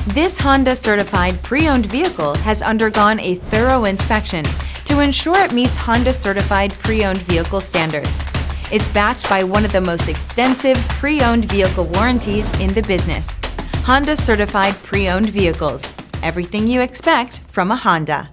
This Honda certified pre-owned vehicle has undergone a thorough inspection to ensure it meets Honda certified pre-owned vehicle standards. It's backed by one of the most extensive pre-owned vehicle warranties in the business. Honda certified pre-owned vehicles. Everything you expect from a Honda.